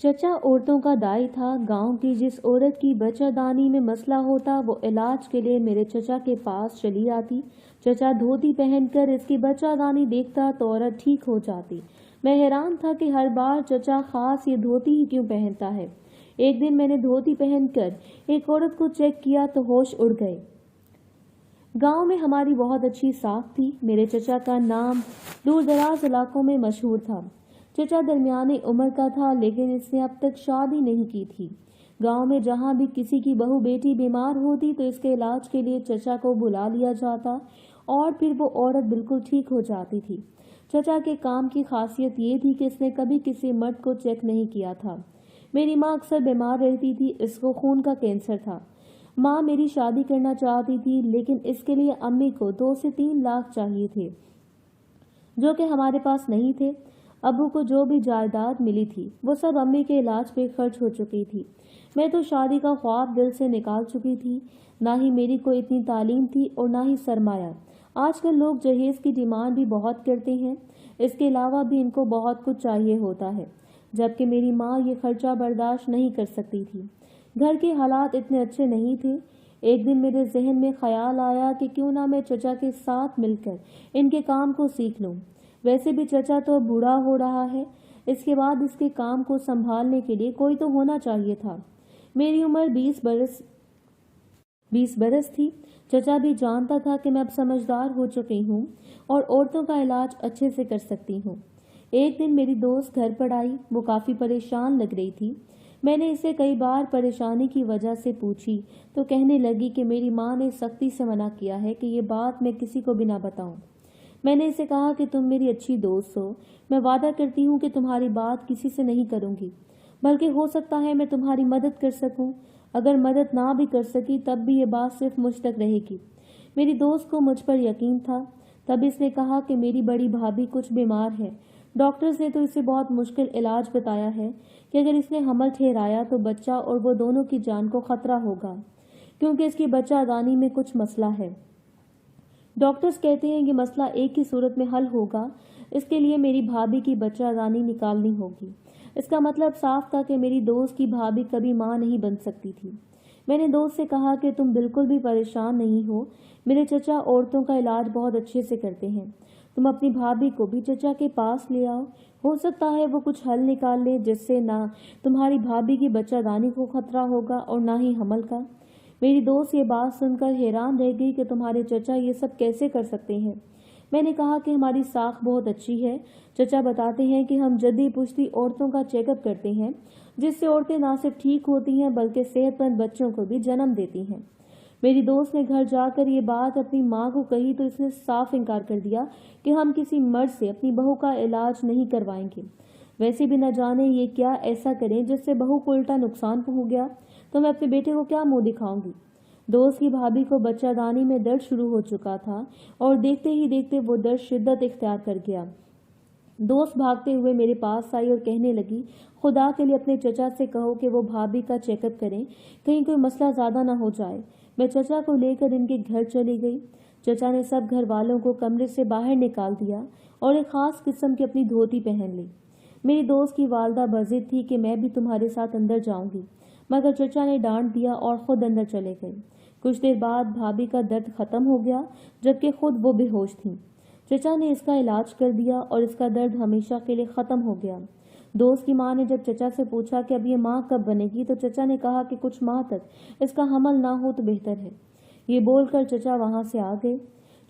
चचा औरतों का दाई था। गांव की जिस औरत की बच्चादानी में मसला होता वो इलाज के लिए मेरे चचा के पास चली आती। चचा धोती पहनकर इसकी बच्चादानी देखता तो औरत ठीक हो जाती। मैं हैरान था कि हर बार चचा खास ये धोती ही क्यों पहनता है। एक दिन मैंने धोती पहनकर एक औरत को चेक किया तो होश उड़ गए। गांव में हमारी बहुत अच्छी साख थी। मेरे चचा का नाम दूर दराज इलाकों में मशहूर था। चचा दरमियानी उम्र का था, लेकिन इसने अब तक शादी नहीं की थी। गांव में जहां भी किसी की बहू बेटी बीमार होती तो इसके इलाज के लिए चचा को बुला लिया जाता और फिर वो औरत बिल्कुल ठीक हो जाती थी। चचा के काम की खासियत ये थी कि इसने कभी किसी मर्द को चेक नहीं किया था। मेरी माँ अक्सर बीमार रहती थी, इसको खून का कैंसर था। माँ मेरी शादी करना चाहती थी, लेकिन इसके लिए अम्मी को 2 से 3 लाख चाहिए थे, जो कि हमारे पास नहीं थे। अबू को जो भी जायदाद मिली थी वो सब अम्मी के इलाज पे खर्च हो चुकी थी। मैं तो शादी का ख्वाब दिल से निकाल चुकी थी। ना ही मेरी कोई इतनी तालीम थी और ना ही सरमाया। आजकल लोग जहेज की डिमांड भी बहुत करते हैं। इसके अलावा भी इनको बहुत कुछ चाहिए होता है, जबकि मेरी माँ ये खर्चा बर्दाश्त नहीं कर सकती थी। घर के हालात इतने अच्छे नहीं थे। एक दिन मेरे जहन में ख्याल आया कि क्यों ना मैं चचा के साथ मिलकर इनके काम को सीख लूं। वैसे भी चचा तो बूढ़ा हो रहा है, इसके बाद इसके काम को संभालने के लिए कोई तो होना चाहिए था। मेरी उम्र 20 बरस थी। चचा भी जानता था कि मैं अब समझदार हो चुकी हूँ और औरतों का इलाज अच्छे से कर सकती हूँ। एक दिन मेरी दोस्त घर पर आई। वो काफ़ी परेशान लग रही थी। मैंने इसे कई बार परेशानी की वजह से पूछी तो कहने लगी कि मेरी माँ ने सख्ती से मना किया है कि ये बात मैं किसी को भी ना बताऊं। मैंने इसे कहा कि तुम मेरी अच्छी दोस्त हो, मैं वादा करती हूँ कि तुम्हारी बात किसी से नहीं करूँगी, बल्कि हो सकता है मैं तुम्हारी मदद कर सकूँ। अगर मदद ना भी कर सकी तब भी ये बात सिर्फ मुझ तक रहेगी। मेरी दोस्त को मुझ पर यकीन था। तब इसने कहा कि मेरी बड़ी भाभी कुछ बीमार है। डॉक्टर्स ने तो इसे बहुत मुश्किल इलाज बताया है कि अगर इसने हमल ठहराया तो बच्चा और वो दोनों की जान को खतरा होगा, क्योंकि इसकी बच्चादानी में कुछ मसला है। डॉक्टर्स कहते हैं कि मसला एक ही सूरत में हल होगा, इसके लिए मेरी भाभी की बच्चादानी निकालनी होगी। इसका मतलब साफ था कि मेरी दोस्त की भाभी कभी माँ नहीं बन सकती थी। मैंने दोस्त से कहा कि तुम बिल्कुल भी परेशान नहीं हो, मेरे चचा औरतों का इलाज बहुत अच्छे से करते हैं। तुम अपनी भाभी को भी चचा के पास ले आओ, हो सकता है वो कुछ हल निकाल ले जिससे ना तुम्हारी भाभी की बच्चादानी को खतरा होगा और ना ही हमल का। मेरी दोस्त ये बात सुनकर हैरान रह गई कि तुम्हारे चचा ये सब कैसे कर सकते हैं। मैंने कहा कि हमारी साख बहुत अच्छी है। चचा बताते हैं कि हम जल्दी पुश्ती औरतों का चेकअप करते हैं, जिससे औरतें ना सिर्फ ठीक होती हैं बल्कि सेहतमंद बच्चों को भी जन्म देती हैं। मेरी दोस्त ने घर जाकर ये बात अपनी माँ को कही तो इसने साफ इनकार कर दिया कि हम किसी मर्द से अपनी बहू का इलाज नहीं करवाएंगे। वैसे भी न जाने ये क्या ऐसा करें जिससे बहू को उल्टा नुकसान हो गया तो मैं अपने बेटे को क्या मुंह दिखाऊंगी। दोस्त की भाभी को बच्चादानी में दर्द शुरू हो चुका था और देखते ही देखते वो दर्द शिद्दत इख्तियार कर गया। दोस्त भागते हुए मेरे पास आई और कहने लगी, खुदा के लिए अपने चचा से कहो कि वो भाभी का चेकअप करें, कहीं कोई मसला ज़्यादा ना हो जाए। मैं चचा को लेकर इनके घर चली गई। चचा ने सब घर वालों को कमरे से बाहर निकाल दिया और एक ख़ास किस्म की अपनी धोती पहन ली। मेरी दोस्त की वालदा बज़िद थी कि मैं भी तुम्हारे साथ अंदर जाऊंगी, मगर चचा ने डांट दिया और ख़ुद अंदर चले गए। कुछ देर बाद भाभी का दर्द ख़त्म हो गया, जबकि खुद वो बेहोश थीं। चचा ने इसका इलाज कर दिया और इसका दर्द हमेशा के लिए ख़त्म हो गया। दोस्त की माँ ने जब चचा से पूछा कि अब ये माँ कब बनेगी तो चचा ने कहा कि कुछ माह तक इसका हमल ना हो तो बेहतर है। ये बोलकर चचा वहाँ से आ गए।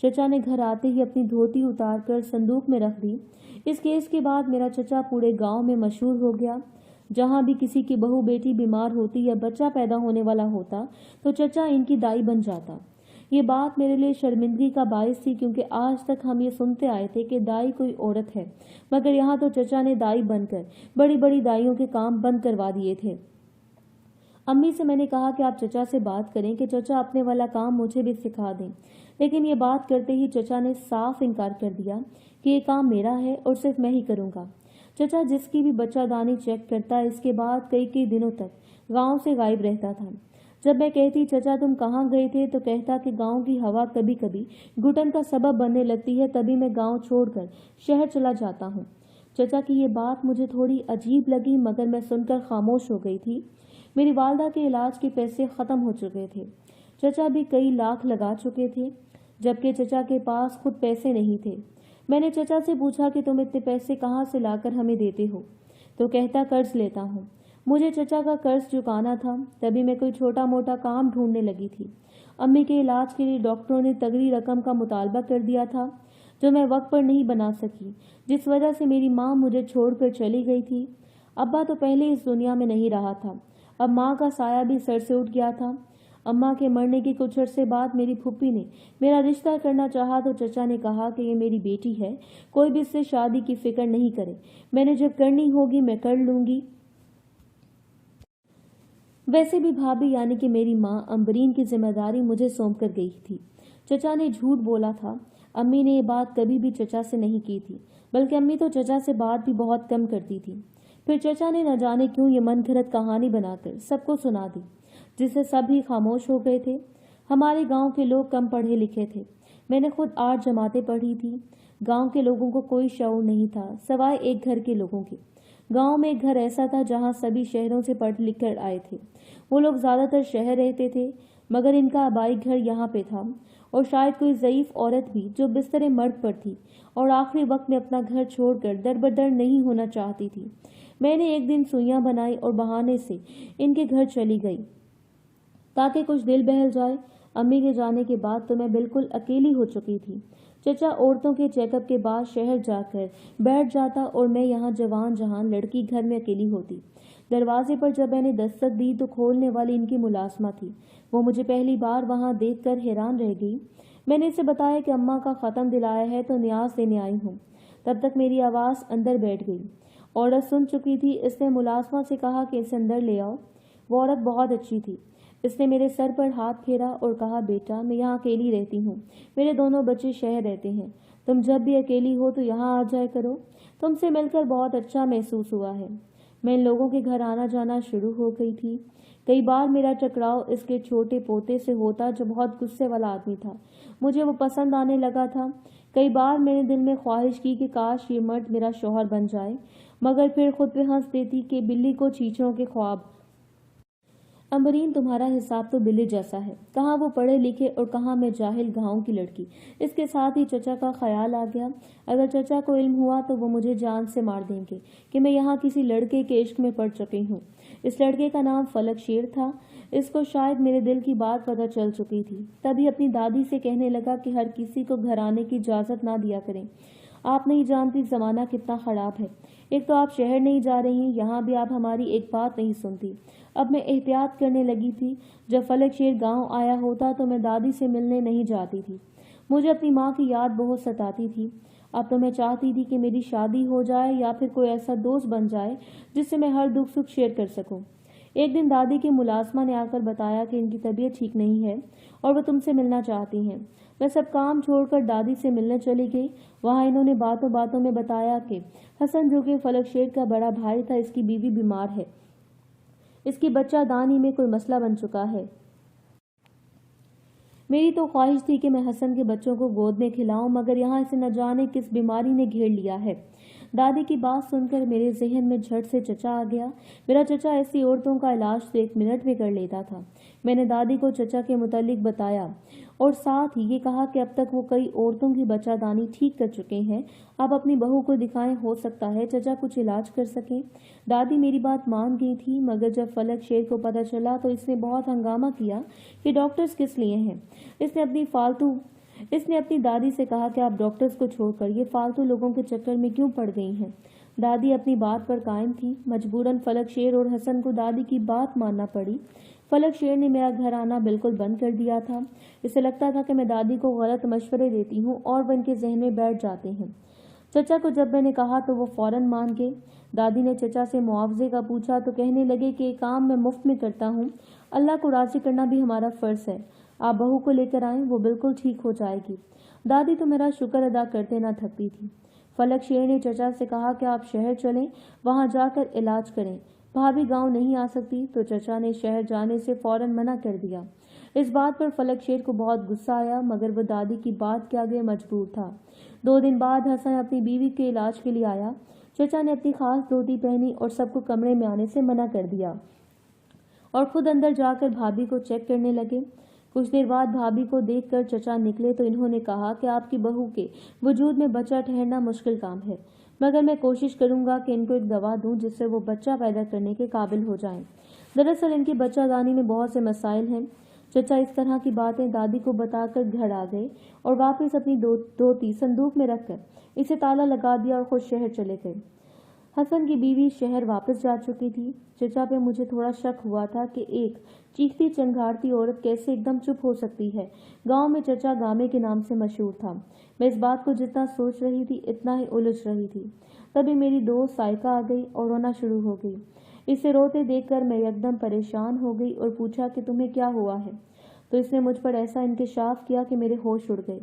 चचा ने घर आते ही अपनी धोती उतार कर संदूक में रख दी। इस केस के बाद मेरा चचा पूरे गांव में मशहूर हो गया। जहाँ भी किसी की बहू बेटी बीमार होती या बच्चा पैदा होने वाला होता तो चचा इनकी दाई बन जाता। ये बात मेरे लिए शर्मिंदगी का बायस थी, क्योंकि आज तक हम ये सुनते आए थे कि दाई कोई औरत है, मगर यहाँ तो चचा ने दाई बनकर बड़ी बड़ी दाइयों के काम बंद करवा दिए थे। अम्मी से मैंने कहा कि आप चचा से बात करें कि चचा अपने वाला काम मुझे भी सिखा दें, लेकिन ये बात करते ही चचा ने साफ इनकार कर दिया कि ये काम मेरा है और सिर्फ मैं ही करूँगा। चचा जिसकी भी बच्चादानी चेक करता, इसके बाद कई कई दिनों तक गांव से गायब रहता था। जब मैं कहती चचा तुम कहाँ गए थे तो कहता कि गांव की हवा कभी कभी घुटन का सबब बनने लगती है, तभी मैं गांव छोड़कर शहर चला जाता हूँ। چچا کی یہ بات مجھے تھوڑی عجیب لگی مگر میں سن کر خاموش ہو گئی تھی۔ میری والدہ کے علاج کے پیسے ختم ہو چکے تھے۔ چچا بھی کئی لاکھ لگا چکے تھے جبکہ چچا کے پاس خود پیسے نہیں تھے۔ میں نے چچا سے پوچھا کہ تم اتنے پیسے کہاں سے لا کر ہمیں دیتے ہو؟ تو کہتا قرض لیتا ہوں۔ مجھے چچا کا قرض چکانا تھا، تبھی میں کوئی چھوٹا موٹا کام ڈھونڈنے لگی تھی۔ امی کے علاج کے لیے ڈاکٹروں نے تگڑی رقم کا مطالبہ کر دیا تھا جو میں وقت پر نہیں بنا سکی، جس وجہ سے میری ماں مجھے چھوڑ کر چلی گئی تھی۔ ابا تو پہلے اس دنیا میں نہیں رہا تھا، اب ماں کا سایہ بھی سر سے اٹھ گیا تھا۔ اماں کے مرنے کے کچھ عرصے بعد میری پھوپھی نے میرا رشتہ کرنا چاہا تو چچا نے کہا کہ یہ میری بیٹی ہے، کوئی بھی اس سے شادی کی فکر نہیں کرے، میں نے جب کرنی ہوگی میں کر لوں گی۔ ویسے بھی بھابھی یعنی کہ میری ماں امبرین کی ذمہ داری مجھے سونپ کر گئی تھی۔ چچا نے جھوٹ بولا تھا، امی نے یہ بات کبھی بھی چچا سے نہیں کی تھی، بلکہ امی تو چچا سے بات بھی بہت کم کرتی تھی۔ پھر چچا نے نہ جانے کیوں یہ من گھڑت کہانی بنا کر سب کو سنا دی، جس سے سب ہی خاموش ہو گئے تھے۔ ہمارے گاؤں کے لوگ کم پڑھے لکھے تھے، میں نے خود 8 جماعتیں پڑھی تھی۔ گاؤں کے لوگوں کو کوئی شعور نہیں تھا سوائے ایک گھر کے لوگوں کے۔ گاؤں میں ایک گھر ایسا تھا جہاں سبھی شہروں سے پڑھ لکھ کر آئے تھے۔ وہ لوگ زیادہ تر شہر رہتے تھے مگر ان کا آبائی گھر یہاں پہ تھا، اور شاید کوئی ضعیف عورت بھی جو بستر مرگ پر تھی اور آخری وقت میں اپنا گھر چھوڑ کر در بدر نہیں ہونا چاہتی تھی۔ میں نے ایک دن سوئیاں بنائی اور بہانے سے ان کے گھر چلی گئی تاکہ کچھ دل بہل جائے۔ امی کے جانے کے بعد تو میں بالکل اکیلی ہو چکی تھی۔ چچا عورتوں کے چیک اپ کے بعد شہر جا کر بیٹھ جاتا اور میں یہاں جوان جہاں لڑکی گھر میں اکیلی ہوتی۔ دروازے پر جب میں نے دستک دی تو کھولنے والی ان کی ملازمہ تھی۔ وہ مجھے پہلی بار وہاں دیکھ کر حیران رہ گئی۔ میں نے اسے بتایا کہ اماں کا ختم دل آیا ہے تو نیاز دینے آئی ہوں۔ تب تک میری آواز اندر بیٹھ گئی۔ عورت سن چکی تھی، اس نے ملازمہ سے کہا کہ اسے اندر لے آؤ۔ وہ عورت بہت اچھی تھی۔ اس نے میرے سر پر ہاتھ پھیرا اور کہا بیٹا میں یہاں اکیلی رہتی ہوں، میرے دونوں بچے شہر رہتے ہیں، تم جب بھی اکیلی ہو تو یہاں آ جائے کرو، تم سے مل کر بہت اچھا محسوس ہوا ہے۔ میں ان لوگوں کے گھر آنا جانا شروع ہو گئی تھی۔ کئی بار میرا ٹکراؤ اس کے چھوٹے پوتے سے ہوتا جو بہت غصے والا آدمی تھا، مجھے وہ پسند آنے لگا تھا۔ کئی بار میں نے دل میں خواہش کی کہ کاش یہ مرد میرا شوہر بن جائے، مگر پھر خود پہ ہنس دیتی کہ بلی کو چیچڑوں کے خواب۔ امبرین تمہارا حساب تو بلی جیسا ہے، کہاں وہ پڑھے لکھے اور کہاں میں جاہل گاؤں کی لڑکی۔ اس کے ساتھ ہی چچا کا خیال آ گیا، اگر چچا کو علم ہوا تو وہ مجھے جان سے مار دیں گے کہ میں یہاں کسی لڑکے کے عشق میں پڑ چکی ہوں۔ اس لڑکے کا نام فلک شیر تھا۔ اس کو شاید میرے دل کی بات پتہ چل چکی تھی، تبھی اپنی دادی سے کہنے لگا کہ ہر کسی کو گھر آنے کی اجازت نہ دیا کریں۔ آپ نہیں جانتی زمانہ کتنا خراب ہے، ایک تو آپ شہر نہیں جا رہی، یہاں بھی آپ ہماری ایک بات نہیں سنتی۔ اب میں احتیاط کرنے لگی تھی، جب فلک شیر گاؤں آیا ہوتا تو میں دادی سے ملنے نہیں جاتی تھی، مجھے اپنی ماں کی یاد بہت ستاتی تھی۔ اب تو میں چاہتی تھی کہ میری شادی ہو جائے یا پھر کوئی ایسا دوست بن جائے جس سے میں ہر دکھ سکھ شیئر کر سکوں۔ ایک دن دادی کے ملازمہ نے آ کر بتایا کہ ان کی طبیعت ٹھیک نہیں ہے اور وہ تم سے ملنا چاہتی ہیں۔ میں سب کام چھوڑ کر دادی سے ملنے چلی گئی۔ وہاں انہوں نے باتوں باتوں میں بتایا کہ حسن جو کہ فلک شیر کا بڑا بھائی تھا، اس کی بیوی بیمار ہے، اس کی بچہ دانی میں کوئی مسئلہ بن چکا ہے۔ میری تو خواہش تھی کہ میں حسن کے بچوں کو گود میں کھلاؤں، مگر یہاں اسے نہ جانے کس بیماری نے گھیر لیا ہے۔ دادی کی بات سن کر میرے ذہن میں جھٹ سے چچا آ گیا۔ میرا چچا ایسی عورتوں کا علاج تو 1 منٹ میں کر لیتا تھا۔ میں نے دادی کو چچا کے متعلق بتایا اور ساتھ ہی یہ کہا کہ اب تک وہ کئی عورتوں کی بچہ دانی ٹھیک کر چکے ہیں، آپ اپنی بہو کو دکھائیں، ہو سکتا ہے چچا کچھ علاج کر سکیں۔ دادی میری بات مان گئی تھی، مگر جب فلک شیر کو پتہ چلا تو اس نے بہت ہنگامہ کیا کہ ڈاکٹرز کس لیے ہیں۔ اس نے اپنی دادی سے کہا کہ آپ ڈاکٹرز کو چھوڑ کر یہ فالتو لوگوں کے چکر میں کیوں پڑ گئی ہیں۔ دادی اپنی بات پر قائم تھی۔ مجبوراً فلک شیر اور حسن کو دادی کی بات ماننا پڑی۔ فلک شیر نے میرا گھر آنا بالکل بند کر دیا تھا۔ اسے لگتا تھا کہ میں دادی کو غلط مشورے دیتی ہوں اور وہ ان کے ذہن میں بیٹھ جاتے ہیں۔ چچا کو جب میں نے کہا تو وہ فوراً مان گئے۔ دادی نے چچا سے معاوضے کا پوچھا تو کہنے لگے کہ یہ کام میں مفت میں کرتا ہوں، اللہ کو راضی کرنا بھی ہمارا فرض ہے، آپ بہو کو لے کر آئیں، وہ بالکل ٹھیک ہو جائے گی۔ دادی تو میرا شکر ادا کرتے نہ تھکتی تھی۔ فلک شیر نے چچا سے کہا کہ آپ شہر چلیں، وہاں جا کر علاج کریں، بھابھی گاؤں نہیں آ سکتی، تو چچا نے شہر جانے سے فوراً منع کر دیا۔ اس بات پر فلک شیر کو بہت غصہ آیا، مگر وہ دادی کی بات کے آگے مجبور تھا۔ 2 دن بعد حسن اپنی بیوی کے علاج کے لیے آیا۔ चचा ने अपनी खास धोती पहनी और सबको कमरे में आने से मना कर दिया और खुद अंदर जाकर भाभी को चेक करने लगे। कुछ देर बाद भाभी को देखकर चचा निकले तो इन्होंने कहा कि आपकी बहू के वजूद में बच्चा ठहरना मुश्किल काम है, मगर मैं कोशिश करूंगा कि इनको एक दवा दूं जिससे वो बच्चा पैदा करने के काबिल हो जाएं। दरअसल इनकी बच्चादानी में बहुत से मसाइल हैं। चचा इस तरह की बातें दादी को बताकर घर आ गए और वापस अपनी धोती संदूक में रखकर इसे ताला लगा दिया और खुद शहर चले गए। हसन की बीवी शहर वापस जा चुकी थी। चचा पे मुझे थोड़ा शक हुआ था कि एक चीखती चंगारती औरत कैसे एकदम चुप हो सकती है। गांव में चचा गामे के नाम से मशहूर था। मैं इस बात को जितना सोच रही थी इतना ही उलझ रही थी। तभी मेरी दोस्त साइका आ गई और रोना शुरू हो गई। इसे रोते देखकर मैं एकदम परेशान हो गई और पूछा कि तुम्हें क्या हुआ है। तो इसने मुझ पर ऐसा इंकशाफ किया कि मेरे होश उड़ गए।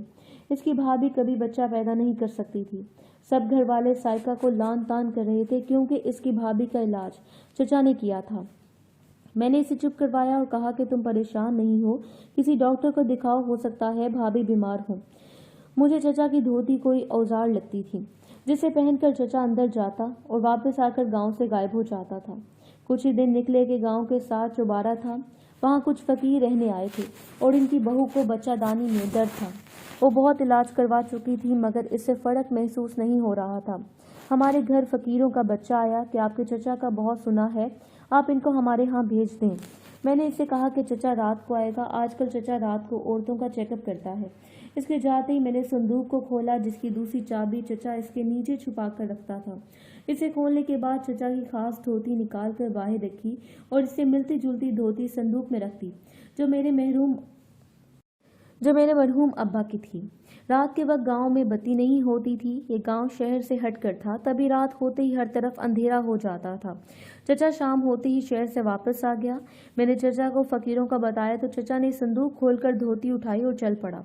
इसकी भाभी कभी बच्चा पैदा नहीं कर सकती थी। सब घर वाले साइका को लान तान कर रहे थे क्योंकि इसकी भाभी का इलाज चचा ने किया था। मैंने इसे चुप करवाया और कहा कि तुम परेशान नहीं हो, किसी डॉक्टर को दिखाओ, हो सकता है भाभी बीमार हो। मुझे चचा की धोती कोई औजार लगती थी जिसे पहनकर चचा अंदर जाता और वापस आकर गांव से गायब हो जाता था। कुछ ही दिन निकले कि गांव के साथ चौबारा था। वहां कुछ फकीर रहने आए थे और इनकी बहू को बच्चादानी में दर्द था। वो बहुत इलाज करवा चुकी थी मगर इससे फर्क महसूस नहीं हो रहा था। हमारे घर फकीरों का बच्चा आया कि आपके चचा का बहुत सुना है, आप इनको हमारे यहाँ भेज दें। मैंने इससे कहा कि चचा रात को आएगा। आजकल चचा रात को औरतों का चेकअप करता है। इसके जाते ही मैंने संदूक को खोला जिसकी दूसरी चाबी चचा इसके नीचे छुपा कर रखता था। इसे खोलने के बाद चचा की खास धोती निकाल कर बाहर रखी और इससे मिलती जुलती धोती संदूक में रख दी जो मेरे मरहूम अब्बा की थी। रात के वक्त गांव में बत्ती नहीं होती थी। ये गांव शहर से हटकर था, तभी रात होते ही हर तरफ अंधेरा हो जाता था। चचा शाम होते ही शहर से वापस आ गया। मैंने चचा को फकीरों का बताया तो चचा ने संदूक खोलकर धोती उठाई और चल पड़ा।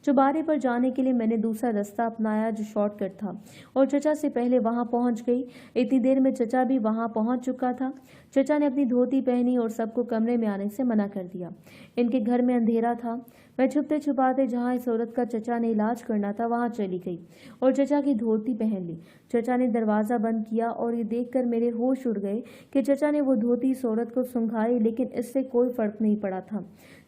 चौबारे पर जाने के लिए मैंने दूसरा रास्ता अपनाया जो शॉर्टकट था और चचा से पहले वहां पहुंच गई। इतनी देर में चचा भी वहां पहुंच चुका था। चचा ने अपनी धोती पहनी और सबको कमरे में आने से मना कर दिया। इनके घर में अंधेरा था। मैं छुपते छुपाते जहां इस औरत का चचा ने इलाज करना था वहां चली गई और चचा की धोती पहन ली। चचा ने दरवाज़ा बंद किया और ये देखकर मेरे होश उड़ गए कि चचा ने वो धोती इस औरत को सुंघाई, लेकिन इससे कोई फर्क नहीं पड़ा था।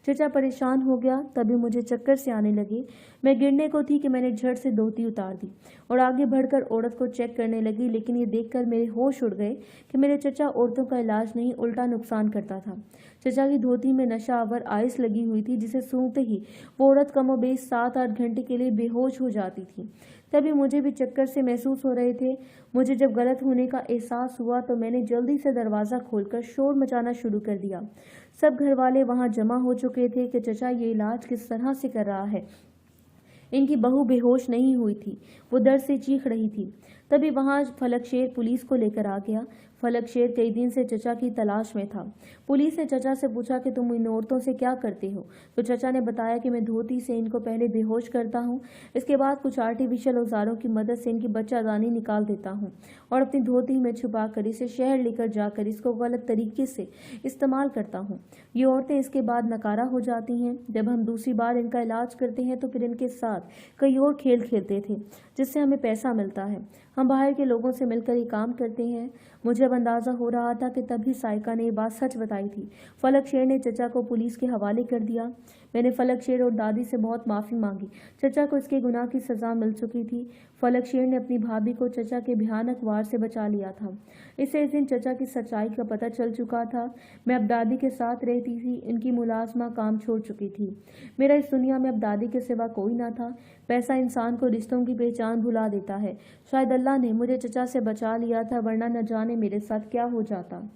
चचा परेशान हो गया। तभी मुझे चक्कर से आने लगे। मैं गिरने को थी कि मैंने झट से धोती उतार दी और आगे बढ़कर औरत को चेक करने लगी, लेकिन ये देखकर मेरे होश उड़ गए कि मेरे चचा औरतों का इलाज नहीं उल्टा नुकसान करता था। चचा की धोती में नशा आवर आइस लगी हुई थी जिसे सूंघते ही वो औरत कमोबेश 7-8 घंटे के लिए बेहोश हो जाती थी। तभी मुझे भी चक्कर से महसूस हो रहे थे। मुझे जब गलत होने का एहसास हुआ तो मैंने जल्दी से दरवाज़ा खोलकर शोर मचाना शुरू कर दिया। सब घर वाले वहां जमा हो चुके थे कि चचा ये इलाज किस तरह से कर रहा है। इनकी बहू बेहोश नहीं हुई थी, वो दर्द से चीख रही थी। तभी वहां फलकशेर पुलिस को लेकर आ गया। फलकशेर कई दिन से चचा की तलाश में था। पुलिस ने चचा से पूछा कि तुम इन औरतों से क्या करते हो, तो चचा ने बताया कि मैं धोती से इनको पहले बेहोश करता हूँ, इसके बाद कुछ आर्टिफिशियल औजारों की मदद से इनकी बच्चादानी निकाल देता हूँ और अपनी धोती में छुपा कर इसे शहर लेकर जाकर इसको गलत तरीके से इस्तेमाल करता हूँ। ये औरतें इसके बाद नकारा हो जाती हैं। जब हम दूसरी बार इनका इलाज करते हैं तो फिर इनके साथ कई और खेल खेलते थे जिससे हमें पैसा मिलता है। हम बाहर के लोगों से मिलकर ही काम करते हैं। मुझे अब अंदाज़ा हो रहा था कि तभी साइका ने ये बात सच बताई थी। फलकशेर ने चचा को पुलिस के हवाले कर दिया। मैंने फलकशेर और दादी से बहुत माफ़ी मांगी। चचा को इसके गुनाह की सज़ा मिल चुकी थी। फलकशेर ने अपनी भाभी को चचा के भयानक वार से बचा लिया था। इससे इस दिन चचा की सच्चाई का पता चल चुका था। मैं अब दादी के साथ रहती थी। इनकी मुलाजमा काम छोड़ चुकी थी। मेरा इस दुनिया में अब दादी के सिवा कोई ना था। पैसा इंसान को रिश्तों की पहचान भुला देता है। शायद अल्लाह ने मुझे चचा से बचा लिया था, वरना न जाने मेरे साथ क्या हो जाता।